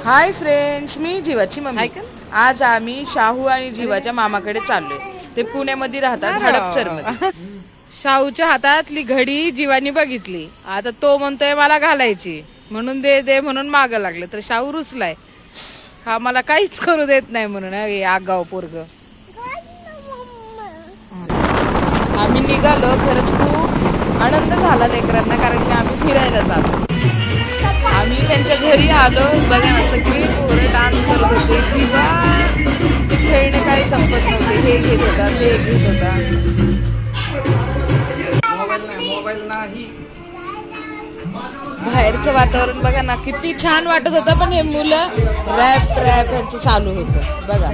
Hi friends, मी जीवाची mummy. आज आम्ही शाहू आणि जीवाच्या मामाकडे चाललोय. ते पुण्यामध्ये राहतात, हडपसरमध्ये. शाहूच्या हातातली घडी जीवानी बघितली. आता तो म्हणतोय मला घालायची, म्हणून दे दे म्हणून मागं लागले. तर शाहू रुसलाय, हा मला काहीच करू देत नाही म्हणून. आगाव पोरग. आम्ही निघालो. खरंच खूप आनंद झाला लेकरांना, कारण की आम्ही फिरायला चाललो. आम्ही त्यांच्या घरी आलो. बघा ना, सगळी पोरं डान्स करत होते. जीवा खेळणे काही संपत नव्हते. हे घेत होता, ते घेत होता. बाहेरचं वातावरण बघा ना, किती छान वाटत होतं. पण हे मुलं रॅप ह्याचं चालू होतं बघा.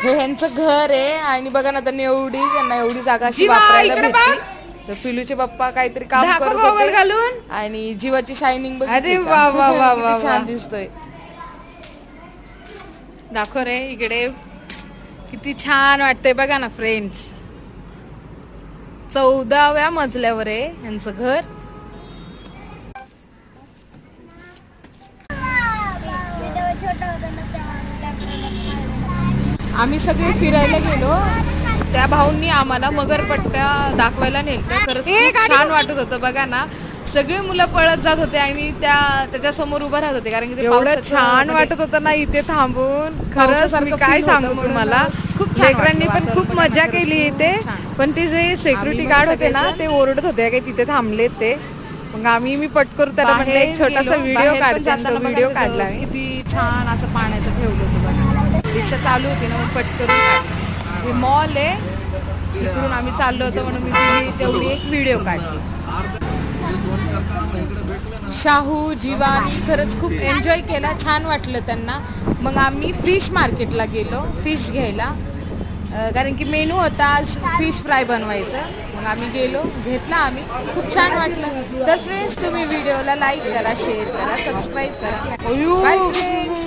हे ह्यांचं घर आहे आणि बघा ना, त्यांना एवढी जागा अशी वापरायला भेटली. तर पिलूचे पप्पा काहीतरी काम करत होते आणि जीवाची शायनिंग बघ. अरे वा वा वा वा, छान दिसतोय. दाखव रे इकडे, किती छान वाटतंय बघा ना फ्रेंड्स. 14व्या मजल्यावर आहे यांचं घर. आम्ही सगळे फिरायला गेलो. त्या भाऊंनी आम्हाला मगरपट्ट्या दाखवायला नेलत्या. खरंच खूप छान वाटत होतं बघा ना. सगळे मुलं पळत जात होते आणि त्याच्या समोर उभं राहत होते, कारण की एवढं छान वाटत होतं ना इथे थांबून. खरंच मी काय सांगू तुम्हाला, खूप लेकरांनी पण खूप मजा केली इथे. पण ते जे सिक्युरिटी गार्ड होते ना, ते ओरडत होते की तिथे थांबलेत ते. मग मी पटकरून त्याला म्हटलं एक छोटासा व्हिडिओ काढते. व्हिडिओ काढला. किती छान असं पाण्याचं ठेवलं होतं बघा. रिक्षा चालू होती ना, मग पटकरून काढलं. हे मॉल आहे, इकडून आम्ही चाललो होतो म्हणून मी तेवढी एक व्हिडिओ काढली. शाहू जीवानी खरंच खूप एन्जॉय केला, छान वाटलं त्यांना. मग आम्ही फिश मार्केटला गेलो फिश घ्यायला, कारण की मेनू होता आज फिश फ्राय बनवायचं. मग आम्ही गेलो, घेतला आम्ही. खूप छान वाटलं. तर फ्रेंड्स, तुम्ही व्हिडिओला लाईक करा, शेअर करा, सबस्क्राईब करा. Bye friends.